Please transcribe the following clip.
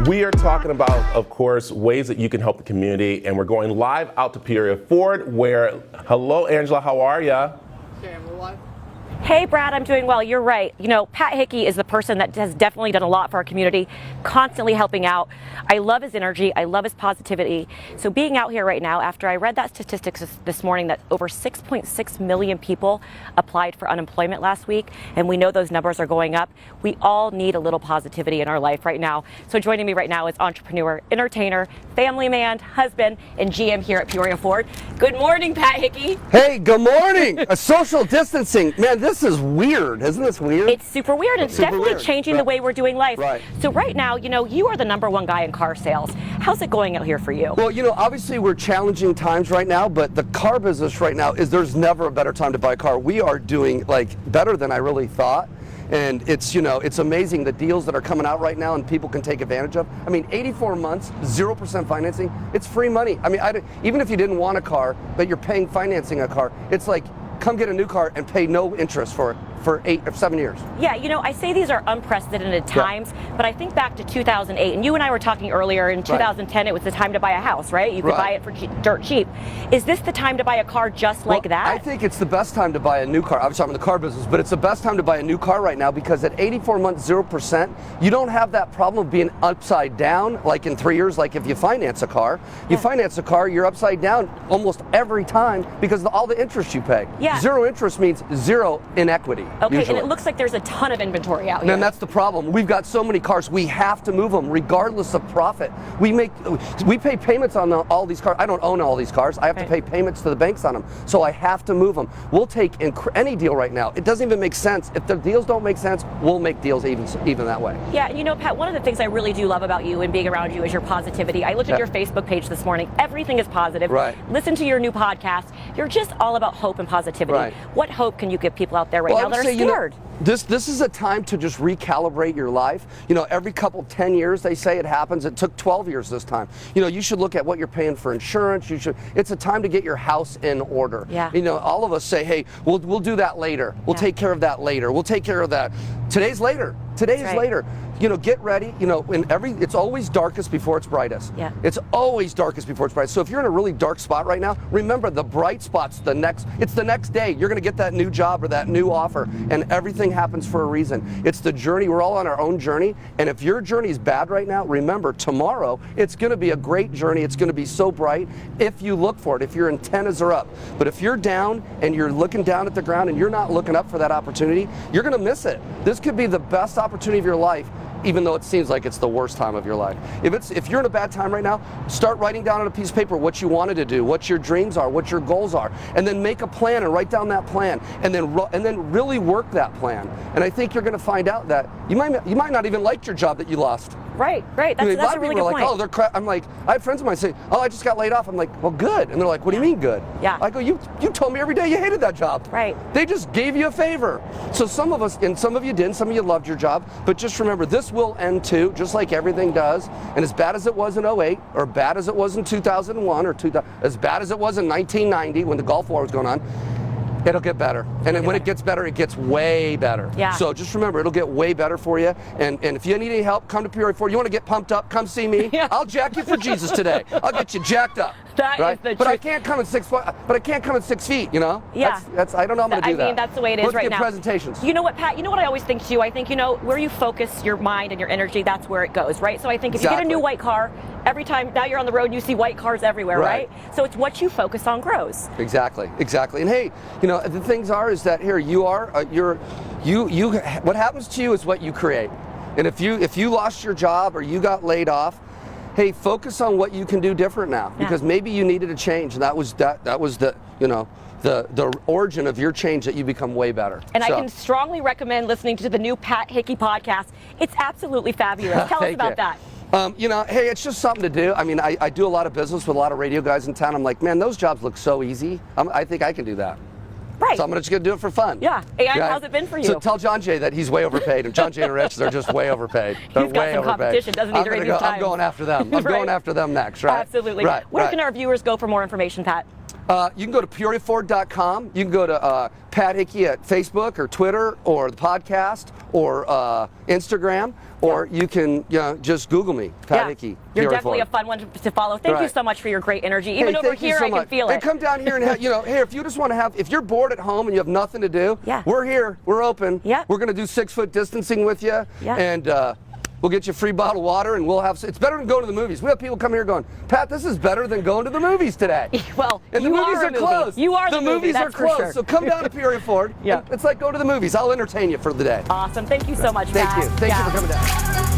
We are talking about, of course, ways that you can help the community, and we're going live out to Peoria Ford, where, hello, Angela, how are ya? Okay, we're live. Hey, Brad, I'm doing well. You're right. You know, Pat Hickey is the person that has definitely done a lot for our community, constantly helping out. I love his energy. I love his positivity. So being out here right now, after I read that statistics this morning that over 6.6 million people applied for unemployment last week, and we know those numbers are going up, we all need a little positivity in our life right now. So joining me right now is entrepreneur, entertainer, family man, husband, and GM here at Peoria Ford. Good morning, Pat Hickey. Hey, good morning. A social distancing. Man, this is weird. Isn't this weird? It's super weird. It's definitely weird. changing the way we're doing life. Right. So right now, you know, you are the #1 guy in car sales. How's it going out here for you? Well, you know, obviously we're challenging times right now, but the car business right now there's never a better time to buy a car. We are doing like better than I really thought. And it's, you know, it's amazing the deals that are coming out right now and people can take advantage of. I mean, 84 months, 0% financing, it's free money. I mean, even if you didn't want a car, but you're paying financing a car, it's like, come get a new car and pay no interest for it for 8 or 7 years. Yeah, you know, I say these are unprecedented times, but I think back to 2008, and you and I were talking earlier, in 2010, it was the time to buy a house, right? You could buy it for dirt cheap. Is this the time to buy a car just like that? I think it's the best time to buy a new car. I'm talking about the car business, but it's the best time to buy a new car right now because at 84 months, 0%, you don't have that problem of being upside down like in 3 years, like if you finance a car. You finance a car, you're upside down almost every time because of all the interest you pay. Yeah. Zero interest means zero inequity. Okay, usually. and it looks like there's a ton of inventory out here. And that's the problem. We've got so many cars, we have to move them regardless of profit. We pay payments on all these cars. I don't own all these cars. I have to pay payments to the banks on them. So I have to move them. We'll take any deal right now. It doesn't even make sense. If the deals don't make sense, we'll make deals even that way. Yeah, you know, Pat, one of the things I really do love about you and being around you is your positivity. I looked at your Facebook page this morning. Everything is positive. Right. Listen to your new podcast. You're just all about hope and positivity. Right. What hope can you give people out there right now that are scared? You know, this is a time to just recalibrate your life. You know, every 10 years they say it happens. It took 12 years this time. You know, you should look at what you're paying for insurance. It's a time to get your house in order. Yeah. You know, all of us say, hey, we'll do that later. We'll take care of that later. We'll take care of that. Today's later. Today is later. You know, get ready. You know, it's always darkest before it's brightest. Yeah. It's always darkest before it's brightest. So if you're in a really dark spot right now, remember the bright spot's the next day. You're going to get that new job or that new offer, and everything happens for a reason. It's the journey. We're all on our own journey, and if your journey is bad right now, remember tomorrow it's going to be a great journey. It's going to be so bright if you look for it, if your antennas are up. But if you're down and you're looking down at the ground and you're not looking up for that opportunity, you're going to miss it. This could be the best opportunity of your life, even though it seems like it's the worst time of your life. If you're in a bad time right now, start writing down on a piece of paper what you wanted to do, what your dreams are, what your goals are, and then make a plan and write down that plan, and then really work that plan. And I think you're going to find out that you might not even like your job that you lost. Right. That's a really good point. Oh, they're crap. I'm like, I have friends of mine say, oh, I just got laid off. I'm like, well, good. And they're like, what do you mean good? Yeah. I go, you told me every day you hated that job. Right. They just gave you a favor. So some of us, and some of you didn't, some of you loved your job, but just remember, this will end too, just like everything does. And as bad as it was in 08, or bad as it was in 2001, or as bad as it was in 1990 when the Gulf War was going on, it'll get better. And then when it gets better, it gets way better. Yeah. So just remember, it'll get way better for you. And if you need any help, come to Peoria Ford. You want to get pumped up, come see me. Yeah. I'll jack you for Jesus today. I'll get you jacked up. That is the truth. But I can't come at 6 foot. But I can't come at 6 feet. You know. Yeah. That's I don't know how I'm gonna do that. I mean, that's the way it is right now. Presentations. You know what, Pat? You know what I always think too. I think, you know, where you focus your mind and your energy, that's where it goes, right? So I think if you get a new white car, every time now you're on the road, you see white cars everywhere, right? So it's what you focus on grows. Exactly. And hey, you know, the things is that here you are. What happens to you is what you create. And if you lost your job or you got laid off, hey, focus on what you can do different now, because maybe you needed a change, and that was the origin of your change, that you become way better. And I can strongly recommend listening to the new Pat Hickey podcast. It's absolutely fabulous. Tell us about that. You know, hey, it's just something to do. I mean, I do a lot of business with a lot of radio guys in town. I'm like, man, those jobs look so easy. I think I can do that. Right. So I'm just going to do it for fun. Yeah. And how's it been for you? So tell John Jay that he's way overpaid. And John Jay and Rich, they're just way overpaid. They're He's got some competition, doesn't he, during these times? I'm going after them. I'm going after them next, right? Absolutely. Where can our viewers go for more information, Pat? You can go to PeoriaFord.com. You can go to Pat Hickey at Facebook or Twitter or the podcast or Instagram, or you can just Google me, Pat Hickey. You're Peoria definitely Ford. a fun one to follow. Thank you so much for your great energy. Even over thank you here, so I much. can feel And it. come down here and have, hey, if you just want to have, if you're bored at home and you have nothing to do, we're here. We're open. We're going to do 6-foot distancing with you. And we'll get you a free bottle of water, and we'll have. It's better than going to the movies. We have people come here going, Pat, this is better than going to the movies today. Well, and the movies are closed. You are the movies movie, are closed. sure. So come down to Peoria Ford. It's like go to the movies. I'll entertain you for the day. Awesome. Thank you so much, Thank Pat. you. Thank you for coming down.